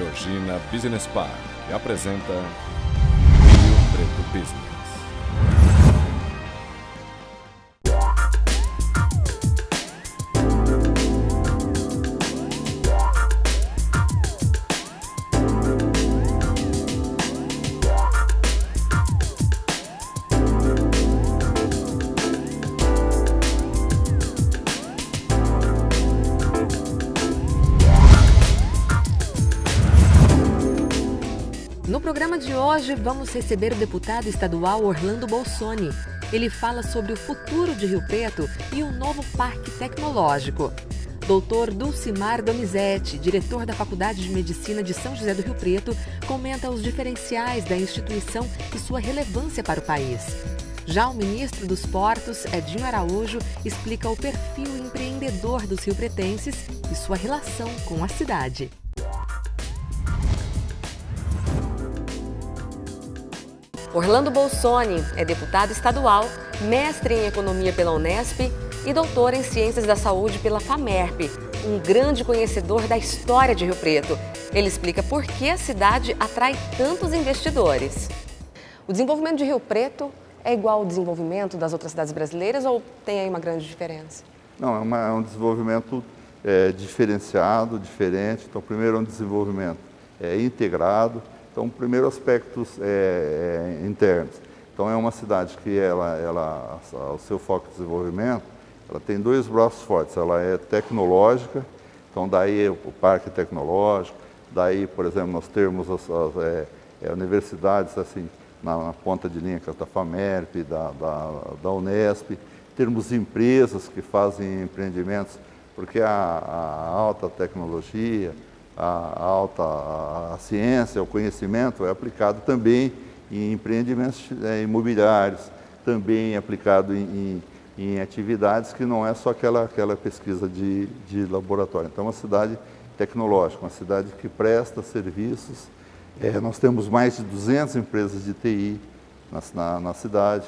Georgina Business Park apresenta Rio Preto Business. No programa de hoje, vamos receber o deputado estadual Orlando Bolsoni. Ele fala sobre o futuro de Rio Preto e o novo parque tecnológico. Dr. Dulcimar Donizete, diretor da Faculdade de Medicina de São José do Rio Preto, comenta os diferenciais da instituição e sua relevância para o país. Já o ministro dos Portos, Edinho Araújo, explica o perfil empreendedor dos riopretenses e sua relação com a cidade. Orlando Bolsoni é deputado estadual, mestre em economia pela Unesp e doutor em ciências da saúde pela FAMERP, um grande conhecedor da história de Rio Preto. Ele explica por que a cidade atrai tantos investidores. O desenvolvimento de Rio Preto é igual ao desenvolvimento das outras cidades brasileiras ou tem aí uma grande diferença? Não, é um desenvolvimento diferenciado, diferente. Então, primeiro é um desenvolvimento integrado. Então, primeiro aspectos internos. Então, é uma cidade que o seu foco de desenvolvimento, ela tem dois braços fortes. Ela é tecnológica, então daí o parque tecnológico, daí, por exemplo, nós temos as universidades assim na ponta de linha, que é da FAMERP, da Unesp, temos empresas que fazem empreendimentos, porque a alta tecnologia, a ciência, o conhecimento é aplicado também em empreendimentos imobiliários, também aplicado em atividades que não é só aquela pesquisa de laboratório. Então, é uma cidade tecnológica, uma cidade que presta serviços. Nós temos mais de 200 empresas de TI na cidade.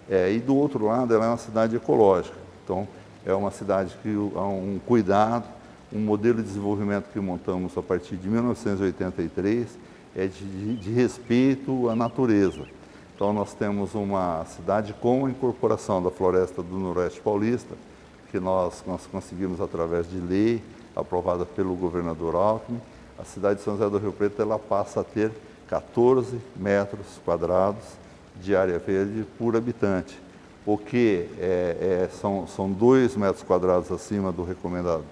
E do outro lado, ela é uma cidade ecológica. Então, é uma cidade que há um cuidado. Um modelo de desenvolvimento que montamos a partir de 1983 é de respeito à natureza. Então, nós temos uma cidade com a incorporação da Floresta do Noroeste Paulista, que nós conseguimos através de lei aprovada pelo governador Alckmin. A cidade de São José do Rio Preto ela passa a ter 14 metros quadrados de área verde por habitante, o que são 2 metros quadrados acima do recomendado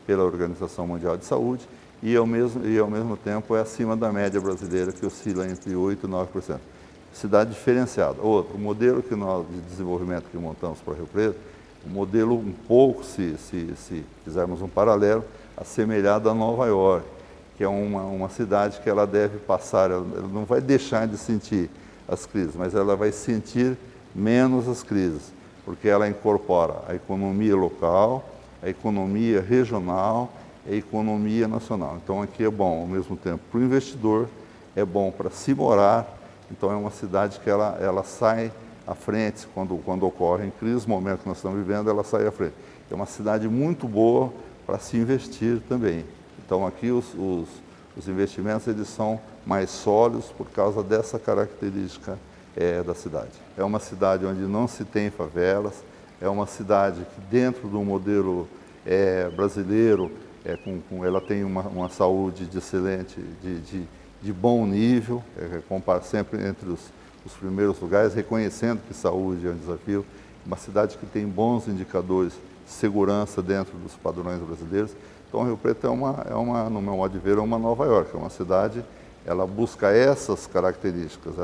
pela Organização Mundial de Saúde e ao mesmo tempo é acima da média brasileira, que oscila entre 8% e 9%. Cidade diferenciada. Outro, o modelo de desenvolvimento que montamos para Rio Preto, um modelo um pouco, se fizermos um paralelo, assemelhado a Nova York, que é uma cidade que ela deve passar, ela não vai deixar de sentir as crises, mas ela vai sentir menos as crises, porque ela incorpora a economia local, a economia regional e a economia nacional. Então, aqui é bom, ao mesmo tempo, para o investidor, é bom para se morar. Então, é uma cidade que ela sai à frente quando ocorrem crises, no momento que nós estamos vivendo, ela sai à frente. É uma cidade muito boa para se investir também. Então, aqui os investimentos eles são mais sólidos por causa dessa característica da cidade. É uma cidade onde não se tem favelas. É uma cidade que, dentro do modelo brasileiro, ela tem uma saúde excelente, de bom nível, compara sempre entre os primeiros lugares, reconhecendo que saúde é um desafio. Uma cidade que tem bons indicadores de segurança dentro dos padrões brasileiros. Então, Rio Preto no meu modo de ver, é uma Nova York, é uma cidade, ela busca essas características,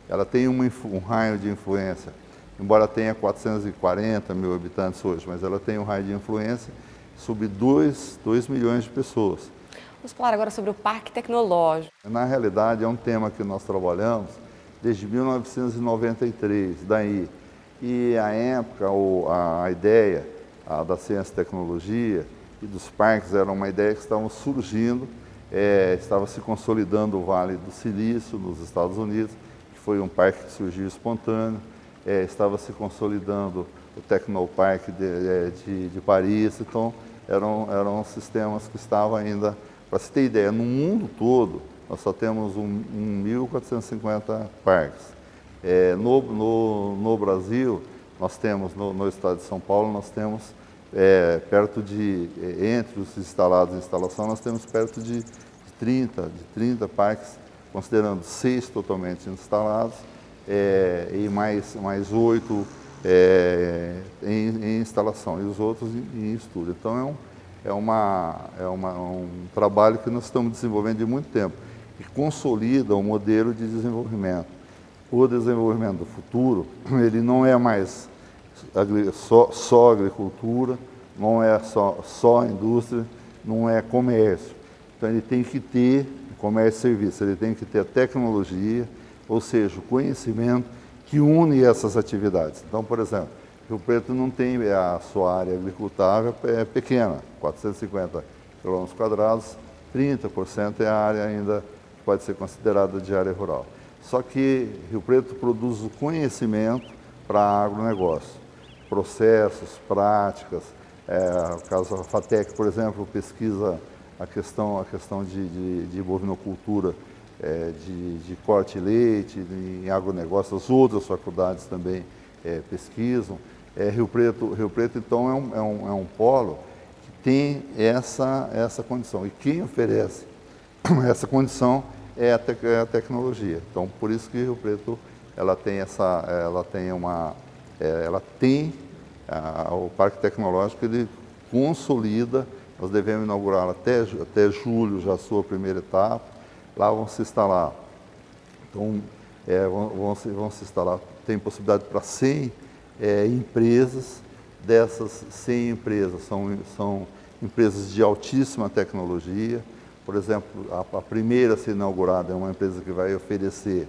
ela tem um raio de influência. Embora tenha 440 mil habitantes hoje, mas ela tem um raio de influência sobre 2 milhões de pessoas. Vamos falar agora sobre o Parque Tecnológico. Na realidade, é um tema que nós trabalhamos desde 1993, daí. E a época, a ideia da ciência e tecnologia e dos parques era uma ideia que estava surgindo, estava se consolidando o Vale do Silício, nos Estados Unidos, que foi um parque que surgiu espontâneo. Estava se consolidando o Tecnopark de Paris, então eram sistemas que estavam ainda Para se ter ideia, no mundo todo, nós só temos 1.450 parques. No Brasil, nós temos, no estado de São Paulo, nós temos perto de, entre os instalados e instalação, nós temos perto de 30 parques, considerando 6 totalmente instalados e mais 8 em instalação e os outros em estúdio. Então é um trabalho que nós estamos desenvolvendo de muito tempo e consolida o modelo de desenvolvimento. O desenvolvimento do futuro, ele não é mais só agricultura, não é só indústria, não é comércio. Então ele tem que ter comércio e serviço, ele tem que ter a tecnologia, ou seja, o conhecimento que une essas atividades. Então, por exemplo, Rio Preto não tem a sua área agricultável pequena, 450 km², 30% é a área ainda que pode ser considerada de área rural. Só que Rio Preto produz o conhecimento para agronegócio, processos, práticas. O caso da FATEC, por exemplo, pesquisa a questão de bovinocultura, de corte e leite, em agronegócio, as outras faculdades também pesquisam. Rio Preto, então, é um polo que tem essa condição. E quem oferece essa condição é a tecnologia. Então, por isso que Rio Preto ela tem o Parque Tecnológico, ele consolida. Nós devemos inaugurá-lo até julho, já a sua primeira etapa. Lá vão se instalar, então, vão se instalar, tem possibilidade para 100 empresas. Dessas 100 empresas são empresas de altíssima tecnologia. Por exemplo, a primeira a ser inaugurada é uma empresa que vai oferecer,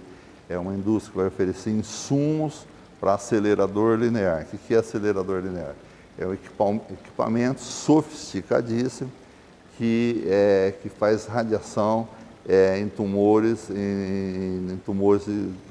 uma indústria que vai oferecer insumos para acelerador linear. O que é acelerador linear? É um equipamento sofisticadíssimo que faz radiação em tumores,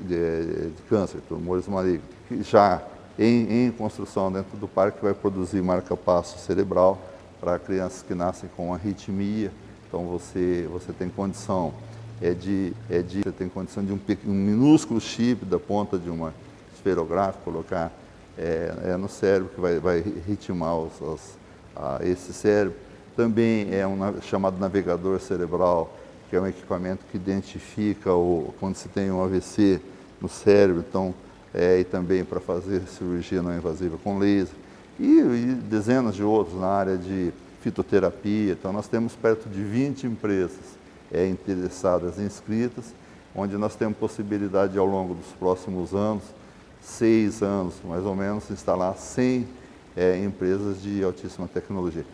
de câncer, tumores malignos. Já em construção dentro do parque, vai produzir marca-passo cerebral para crianças que nascem com arritmia. Então você tem condição de um minúsculo chip da ponta de uma esferográfica, colocar no cérebro, que vai ritmar esse cérebro. Também é chamado navegador cerebral, que é um equipamento que identifica quando se tem um AVC no cérebro, então, e também para fazer cirurgia não invasiva com laser, e dezenas de outros na área de fitoterapia. Então, nós temos perto de 20 empresas interessadas e inscritas, onde nós temos possibilidade, ao longo dos próximos anos, 6 anos mais ou menos, instalar 100 empresas de altíssima tecnologia.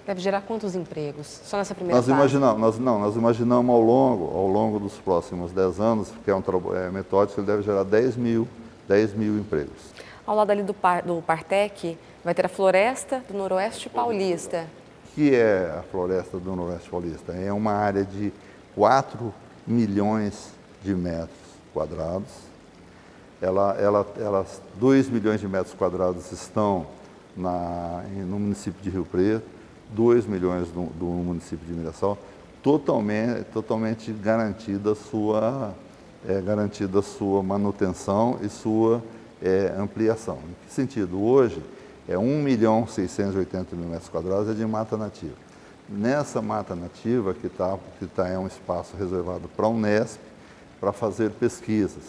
Deve gerar quantos empregos? Só nessa primeira fase? Nós imaginamos ao longo dos próximos 10 anos, que é um metódico, ele deve gerar 10 mil empregos. Ao lado ali do Partec, vai ter a Floresta do Noroeste Paulista. O que é a Floresta do Noroeste Paulista? É uma área de 4 milhões de metros quadrados. 2 milhões de metros quadrados estão no município de Rio Preto, 2 milhões do município de Mirassol, totalmente garantida a sua manutenção e sua ampliação. Em que sentido? Hoje, 1.680.000 metros quadrados é de mata nativa. Nessa mata nativa, que é um espaço reservado para a Unesp, para fazer pesquisas.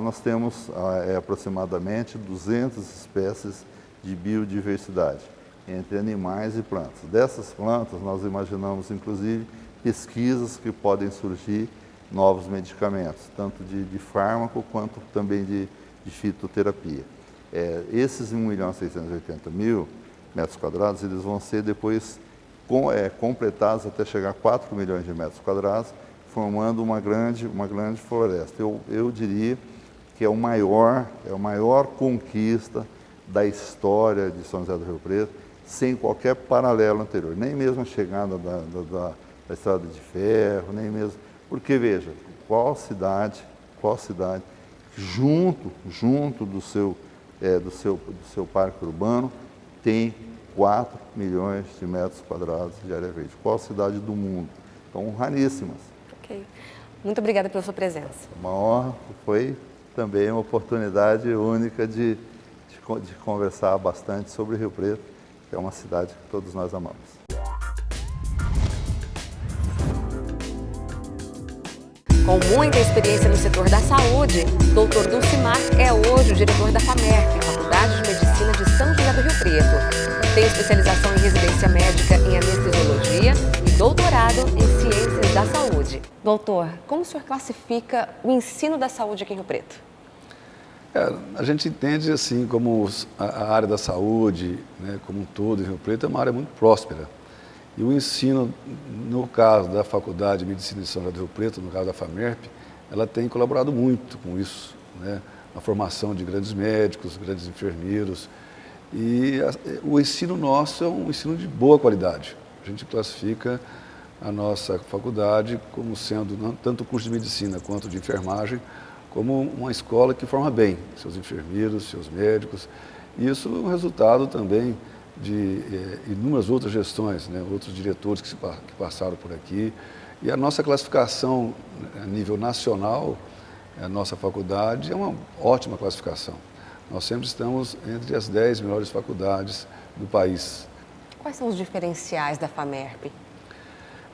Nós temos aproximadamente 200 espécies de biodiversidade, entre animais e plantas. Dessas plantas, nós imaginamos, inclusive, pesquisas que podem surgir, novos medicamentos, tanto de fármaco quanto também de fitoterapia. Esses 1.680.000 metros quadrados, eles vão ser depois completados até chegar a 4 milhões de metros quadrados, formando uma grande floresta. Eu diria que é a maior conquista da história de São José do Rio Preto, sem qualquer paralelo anterior, nem mesmo a chegada da estrada de ferro, nem mesmo... Porque, veja, qual cidade junto do seu parque urbano tem 4 milhões de metros quadrados de área verde? Qual cidade do mundo? Estão raríssimas. Ok. Muito obrigada pela sua presença. Uma honra, foi também uma oportunidade única de conversar bastante sobre Rio Preto, que é uma cidade que todos nós amamos. Com muita experiência no setor da saúde, Dr. Dulcimar é hoje o diretor da FAMERP, Faculdade de Medicina de São José do Rio Preto. Tem especialização em residência médica em anestesiologia e doutorado em ciências da saúde. Doutor, como o senhor classifica o ensino da saúde aqui em Rio Preto? A gente entende assim como a área da saúde, né, como um todo em Rio Preto, é uma área muito próspera. E o ensino, no caso da Faculdade de Medicina de São José do Rio Preto, no caso da FAMERP, ela tem colaborado muito com isso, né? Na formação de grandes médicos, grandes enfermeiros. E o ensino nosso é um ensino de boa qualidade. A gente classifica a nossa faculdade como sendo, tanto o curso de medicina quanto de enfermagem, como uma escola que forma bem seus enfermeiros, seus médicos. E isso é um resultado também de inúmeras outras gestões, né, outros diretores que passaram por aqui. E a nossa classificação a nível nacional, a nossa faculdade, é uma ótima classificação. Nós sempre estamos entre as 10 melhores faculdades do país. Quais são os diferenciais da FAMERP?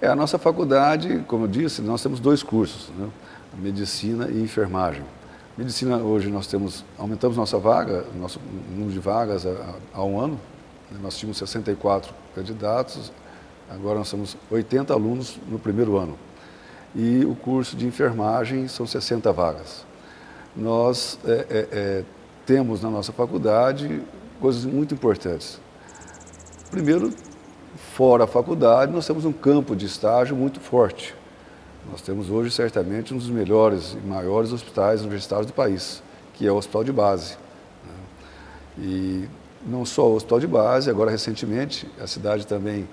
A nossa faculdade, como eu disse, nós temos 2 cursos, né, medicina e enfermagem. Medicina, hoje nós aumentamos nossa vaga, nosso número de vagas há um ano. Nós tínhamos 64 candidatos, agora nós temos 80 alunos no primeiro ano. E o curso de enfermagem são 60 vagas. Nós temos na nossa faculdade coisas muito importantes. Primeiro, fora a faculdade, nós temos um campo de estágio muito forte. Nós temos hoje, certamente, um dos melhores e maiores hospitais universitários do país, que é o Hospital de Base. E não só o Hospital de Base, agora recentemente a cidade também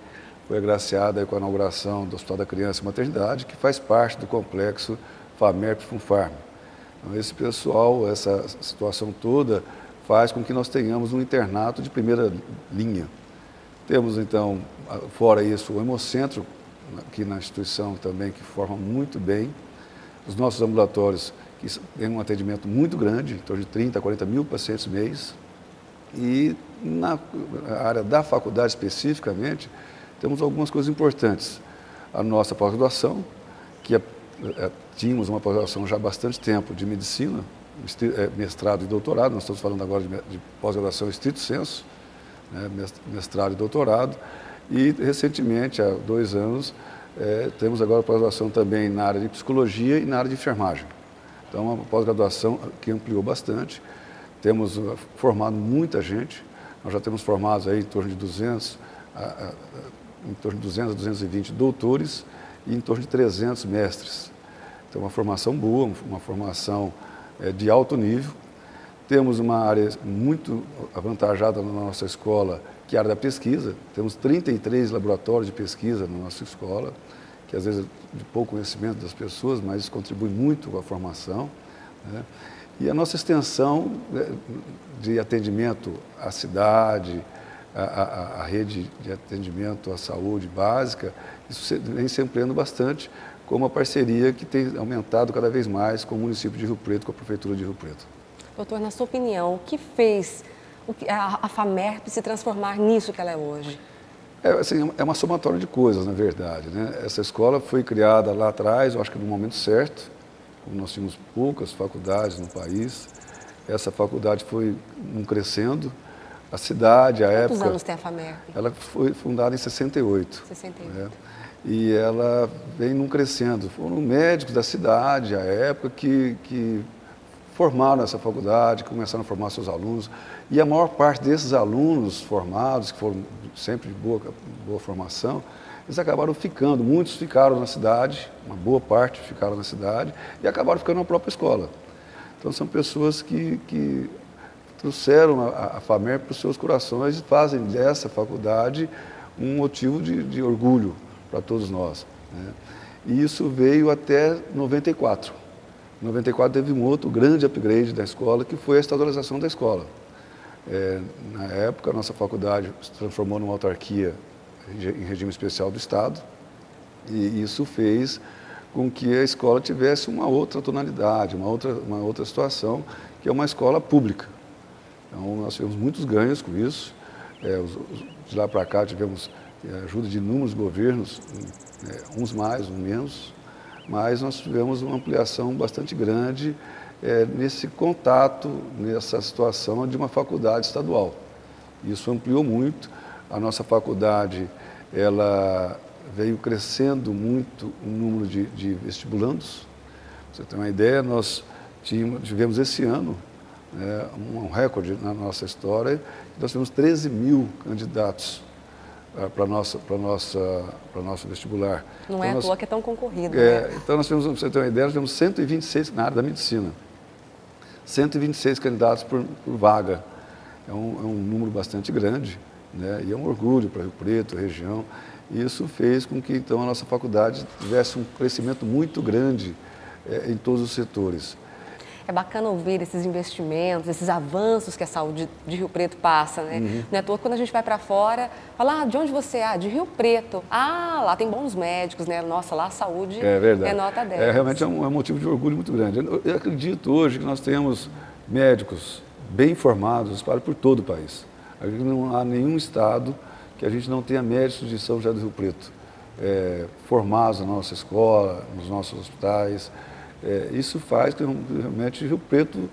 foi agraciada com a inauguração do Hospital da Criança e Maternidade, que faz parte do complexo FAMERP-Funfarm. Então, esse pessoal, essa situação toda, faz com que nós tenhamos um internato de primeira linha. Temos, então, fora isso, o Hemocentro, aqui na instituição também, que forma muito bem. Os nossos ambulatórios, que têm um atendimento muito grande, em torno de 30 a 40 mil pacientes mês. E na área da faculdade especificamente, temos algumas coisas importantes. A nossa pós-graduação, que tínhamos uma pós-graduação já há bastante tempo de medicina, mestrado e doutorado, nós estamos falando agora de pós-graduação estrito sensu, né, mestrado e doutorado, e recentemente, há 2 anos, temos agora pós-graduação também na área de psicologia e na área de enfermagem. Então, uma pós-graduação que ampliou bastante. Temos formado muita gente, nós já temos formados aí em torno de 200 a 220 doutores e em torno de 300 mestres. Então, uma formação boa, uma formação de alto nível. Temos uma área muito avantajada na nossa escola, que é a área da pesquisa. Temos 33 laboratórios de pesquisa na nossa escola, que às vezes é de pouco conhecimento das pessoas, mas isso contribui muito com a formação, né? E a nossa extensão de atendimento à cidade, a rede de atendimento à saúde básica, isso vem se ampliando bastante, com uma parceria que tem aumentado cada vez mais com o município de Rio Preto, com a Prefeitura de Rio Preto. Doutor, na sua opinião, o que fez a FAMERP se transformar nisso que ela é hoje? Assim, é uma somatória de coisas, na verdade, né? Essa escola foi criada lá atrás, eu acho que no momento certo, como nós tínhamos poucas faculdades no país. Essa faculdade foi crescendo. A cidade, a época... Quantos anos tem a FAMERP? Ela foi fundada em 68. 68. Né? E ela vem crescendo. Foram médicos da cidade, à época, que formaram essa faculdade, começaram a formar seus alunos. E a maior parte desses alunos formados, que foram sempre de boa formação, eles acabaram ficando. Muitos ficaram na cidade, uma boa parte ficaram na cidade, e acabaram ficando na própria escola. Então, são pessoas que trouxeram a FAMERP para os seus corações e fazem dessa faculdade um motivo de orgulho para todos nós, né? E isso veio até 94. Em 94 teve um outro grande upgrade da escola, que foi a estadualização da escola. Na época, a nossa faculdade se transformou numa autarquia em regime especial do Estado, E isso fez com que a escola tivesse uma outra tonalidade, uma outra situação, que é uma escola pública. Então, nós tivemos muitos ganhos com isso. De lá para cá tivemos ajuda de inúmeros governos, uns mais, uns menos, mas nós tivemos uma ampliação bastante grande nesse contato, nessa situação de uma faculdade estadual. Isso ampliou muito. A nossa faculdade, ela veio crescendo muito o número de vestibulandos. Pra você ter uma ideia, nós tivemos esse ano um recorde na nossa história. Nós tivemos 13 mil candidatos para o nosso vestibular. Não então, é à toa que é tão concorrido. Né? Então, nós temos, para você ter uma ideia, nós temos 126 na área da medicina. 126 candidatos por vaga. É um número bastante grande, né? E é um orgulho para Rio Preto, região. E isso fez com que, então, a nossa faculdade tivesse um crescimento muito grande em todos os setores. É bacana ouvir esses investimentos, esses avanços que a saúde de Rio Preto passa, né? Uhum. Não é à toa que quando a gente vai para fora, fala, de onde você é? De Rio Preto. Ah, lá tem bons médicos, né? Nossa, lá a saúde é nota 10. Realmente é um motivo de orgulho muito grande. Eu acredito hoje que nós temos médicos bem formados espalhados por todo o país. Não há nenhum estado que a gente não tenha médicos de São José do Rio Preto formados na nossa escola, nos nossos hospitais. Isso faz que realmente Rio Preto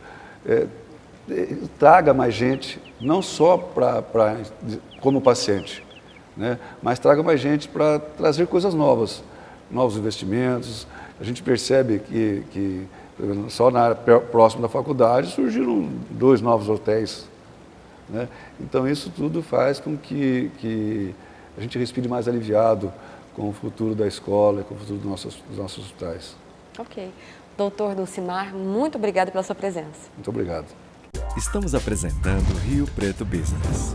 traga mais gente, não só como paciente, né? Mas traga mais gente para trazer coisas novas, novos investimentos. A gente percebe que só na área próxima da faculdade surgiram 2 novos hotéis, né? Então isso tudo faz com que a gente respire mais aliviado com o futuro da escola e com o futuro dos nossos hospitais. Ok. Doutor Dulcimar, muito obrigado pela sua presença. Muito obrigado. Estamos apresentando Rio Preto Business.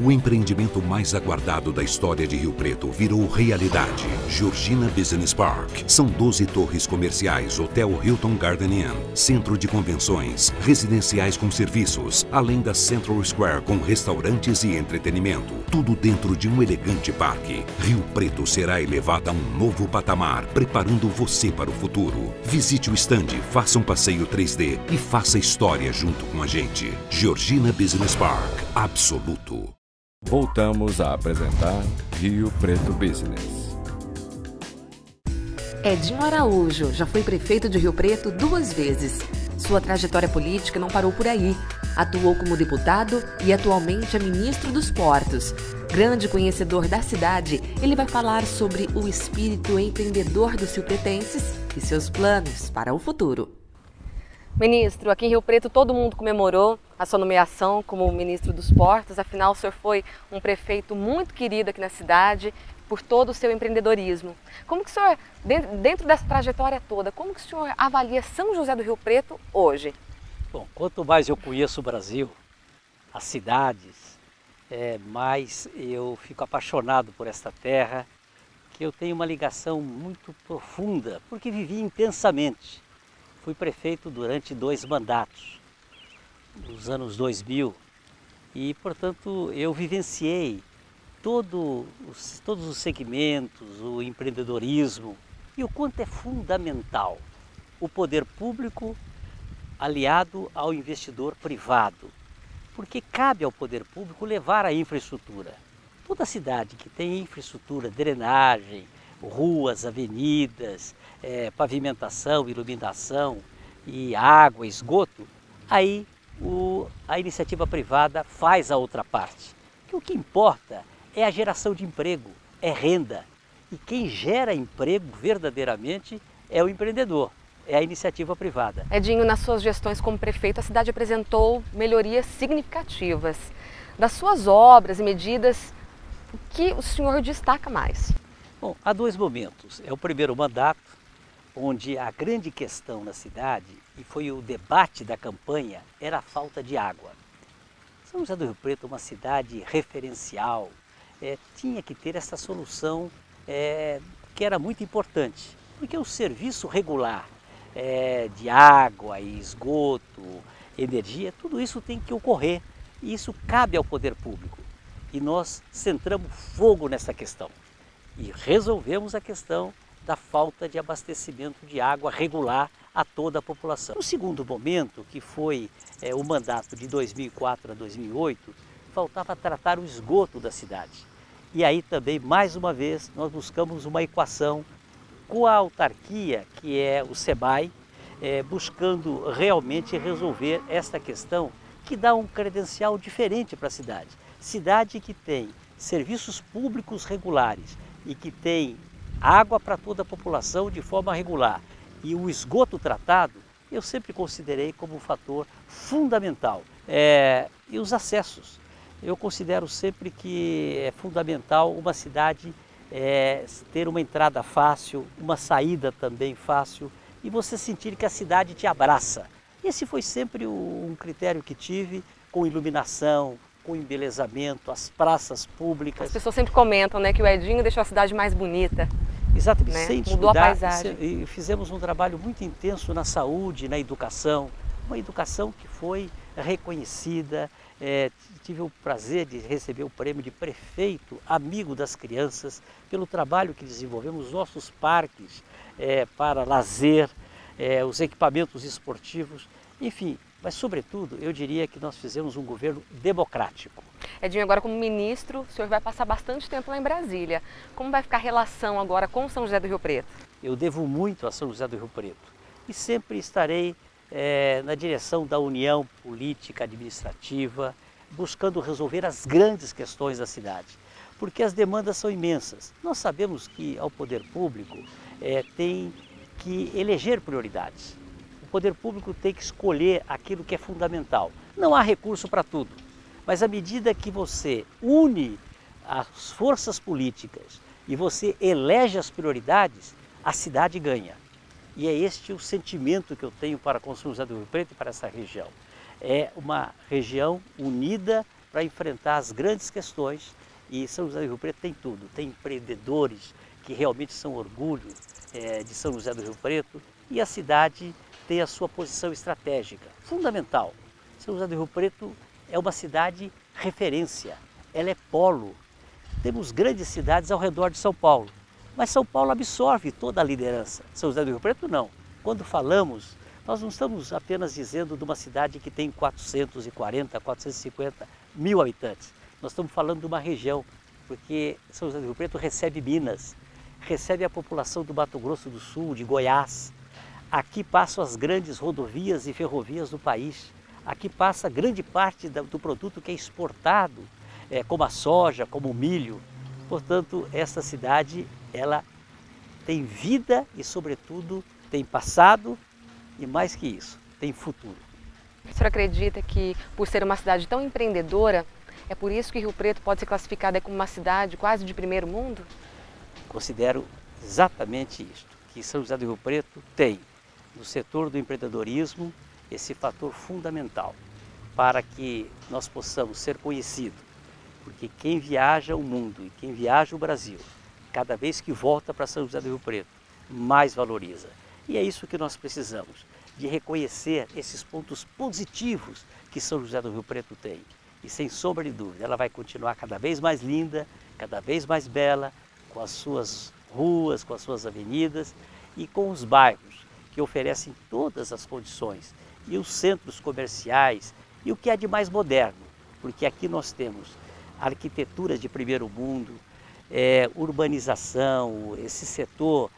O empreendimento mais aguardado da história de Rio Preto virou realidade. Georgina Business Park. São 12 torres comerciais, hotel Hilton Garden Inn, centro de convenções, residenciais com serviços, além da Central Square com restaurantes e entretenimento. Tudo dentro de um elegante parque. Rio Preto será elevada a um novo patamar, preparando você para o futuro. Visite o stand, faça um passeio 3D e faça história junto com a gente. Georgina Business Park. Absoluto. Voltamos a apresentar Rio Preto Business. Edinho Araújo já foi prefeito de Rio Preto 2 vezes. Sua trajetória política não parou por aí. Atuou como deputado e atualmente é ministro dos Portos. Grande conhecedor da cidade, ele vai falar sobre o espírito empreendedor dos riopretenses e seus planos para o futuro. Ministro, aqui em Rio Preto todo mundo comemorou a sua nomeação como ministro dos Portos, afinal o senhor foi um prefeito muito querido aqui na cidade por todo o seu empreendedorismo. Como que o senhor, dentro dessa trajetória toda, como que o senhor avalia São José do Rio Preto hoje? Bom, quanto mais eu conheço o Brasil, as cidades, mais eu fico apaixonado por esta terra, que eu tenho uma ligação muito profunda, porque vivi intensamente. Fui prefeito durante 2 mandatos, nos anos 2000, e, portanto, eu vivenciei todos os segmentos, o empreendedorismo, e o quanto é fundamental o poder público aliado ao investidor privado, porque cabe ao poder público levar a infraestrutura. Toda cidade que tem infraestrutura, drenagem, ruas, avenidas, pavimentação, iluminação e água, esgoto, aí a iniciativa privada faz a outra parte. Que o que importa é a geração de emprego, é renda. E quem gera emprego verdadeiramente é o empreendedor, é a iniciativa privada. Edinho, nas suas gestões como prefeito, a cidade apresentou melhorias significativas. Das suas obras e medidas, o que o senhor destaca mais? Bom, há 2 momentos. É o primeiro mandato, onde a grande questão na cidade, e foi o debate da campanha, era a falta de água. São José do Rio Preto é uma cidade referencial, tinha que ter essa solução que era muito importante, porque o serviço regular de água, esgoto, energia, tudo isso tem que ocorrer e isso cabe ao poder público. E nós centramos fogo nessa questão. e resolvemos a questão da falta de abastecimento de água regular a toda a população. No segundo momento, que foi o mandato de 2004 a 2008, faltava tratar o esgoto da cidade. E aí também, mais uma vez, nós buscamos uma equação com a autarquia, que é o SEBAI, buscando realmente resolver esta questão que dá um credencial diferente para a cidade. Cidade que tem serviços públicos regulares e que tem água para toda a população de forma regular e o esgoto tratado, eu sempre considerei como um fator fundamental. E os acessos. Eu considero sempre que é fundamental uma cidade ter uma entrada fácil, uma saída também fácil e você sentir que a cidade te abraça. Esse foi sempre um critério que tive, com iluminação, com embelezamento, as praças públicas. As pessoas sempre comentam, né, que o Edinho deixou a cidade mais bonita. Exatamente, né? sem Mudou descuidar, a paisagem. E fizemos um trabalho muito intenso na saúde, na educação, uma educação que foi reconhecida. Tive o prazer de receber o prêmio de prefeito amigo das crianças pelo trabalho que desenvolvemos, nossos parques para lazer, os equipamentos esportivos, enfim. Mas, sobretudo, eu diria que nós fizemos um governo democrático. Edinho, agora como ministro, o senhor vai passar bastante tempo lá em Brasília. Como vai ficar a relação agora com São José do Rio Preto? Eu devo muito a São José do Rio Preto e sempre estarei na direção da união política, administrativa, buscando resolver as grandes questões da cidade, porque as demandas são imensas. Nós sabemos que ao poder público tem que eleger prioridades. O poder público tem que escolher aquilo que é fundamental. Não há recurso para tudo, mas à medida que você une as forças políticas e você elege as prioridades, a cidade ganha. E é este o sentimento que eu tenho para São José do Rio Preto e para essa região. É uma região unida para enfrentar as grandes questões e São José do Rio Preto tem tudo. Tem empreendedores que realmente são orgulho de São José do Rio Preto e a cidade tem a sua posição estratégica, fundamental. São José do Rio Preto é uma cidade referência, ela é polo. Temos grandes cidades ao redor de São Paulo, mas São Paulo absorve toda a liderança. São José do Rio Preto não. Quando falamos, nós não estamos apenas dizendo de uma cidade que tem 440, 450 mil habitantes. Nós estamos falando de uma região, porque São José do Rio Preto recebe Minas, recebe a população do Mato Grosso do Sul, de Goiás. Aqui passam as grandes rodovias e ferrovias do país. Aqui passa grande parte do produto que é exportado, como a soja, como o milho. Portanto, essa cidade, ela tem vida e, sobretudo, tem passado e, mais que isso, tem futuro. O senhor acredita que, por ser uma cidade tão empreendedora, é por isso que Rio Preto pode ser classificada como uma cidade quase de primeiro mundo? Considero exatamente isto, que São José do Rio Preto tem, no setor do empreendedorismo, esse fator fundamental para que nós possamos ser conhecidos. Porque quem viaja o mundo e quem viaja o Brasil, cada vez que volta para São José do Rio Preto, mais valoriza. E é isso que nós precisamos, de reconhecer esses pontos positivos que São José do Rio Preto tem. E sem sombra de dúvida, ela vai continuar cada vez mais linda, cada vez mais bela, com as suas ruas, com as suas avenidas e com os bairros que oferecem todas as condições e os centros comerciais e o que há de mais moderno, porque aqui nós temos arquiteturas de primeiro mundo, urbanização, esse setor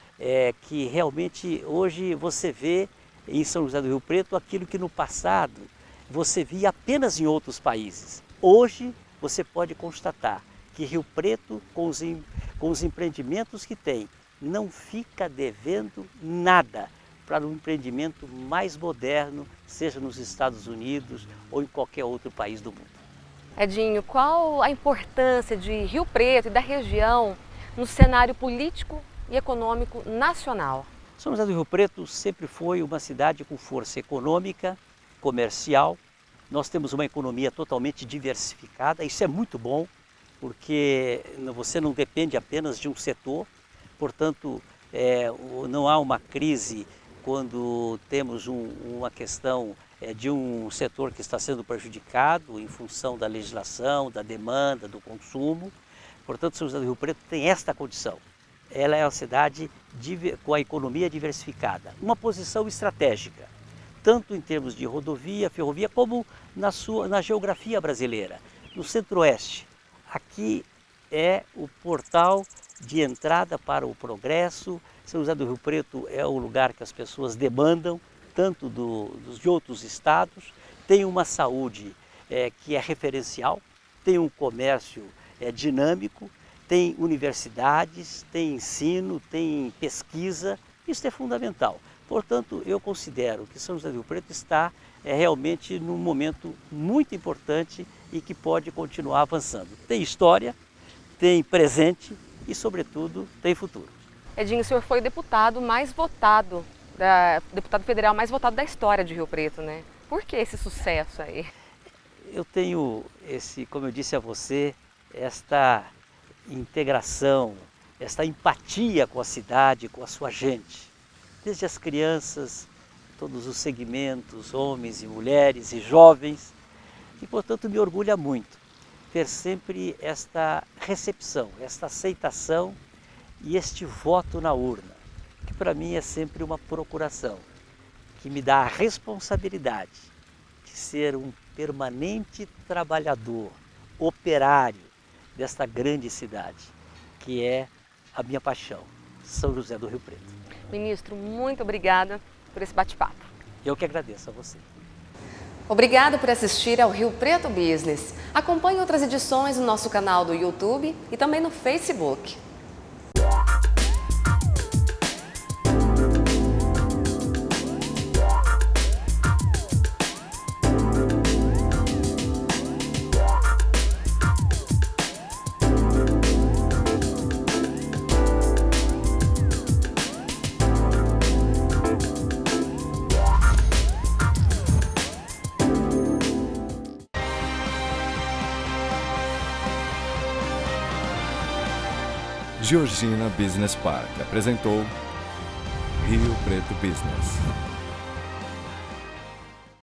que realmente hoje você vê em São José do Rio Preto aquilo que no passado você via apenas em outros países. Hoje você pode constatar que Rio Preto, com os empreendimentos que tem, não fica devendo nada para um empreendimento mais moderno, seja nos Estados Unidos ou em qualquer outro país do mundo. Edinho, qual a importância de Rio Preto e da região no cenário político e econômico nacional? São José do Rio Preto sempre foi uma cidade com força econômica, comercial. Nós temos uma economia totalmente diversificada, isso é muito bom, porque você não depende apenas de um setor, portanto, não há uma crise quando temos uma questão de um setor que está sendo prejudicado em função da legislação, da demanda, do consumo. Portanto, São José do Rio Preto tem esta condição ela é uma cidade com a economia diversificada, uma posição estratégica, tanto em termos de rodovia, ferrovia, como na geografia brasileira, no centro-oeste. Aqui é o portal de entrada para o progresso. São José do Rio Preto é o lugar que as pessoas demandam, tanto de outros estados. Tem uma saúde que é referencial, tem um comércio dinâmico, tem universidades, tem ensino, tem pesquisa. Isso é fundamental. Portanto, eu considero que São José do Rio Preto está realmente num momento muito importante e que pode continuar avançando. Tem história, tem presente e, sobretudo, tem futuro. Edinho, o senhor foi o deputado mais votado, deputado federal mais votado da história de Rio Preto, né? Por que esse sucesso aí? Eu tenho como eu disse a você, esta integração, esta empatia com a cidade, com a sua gente. Desde as crianças, todos os segmentos, homens e mulheres e jovens. E, portanto, me orgulha muito ter sempre esta recepção, esta aceitação e este voto na urna, que para mim é sempre uma procuração, que me dá a responsabilidade de ser um permanente trabalhador, operário desta grande cidade, que é a minha paixão, São José do Rio Preto. Ministro, muito obrigada por esse bate-papo. Eu que agradeço a você. Obrigada por assistir ao Rio Preto Business. Acompanhe outras edições no nosso canal do YouTube e também no Facebook. Georgina Business Park apresentou Rio Preto Business.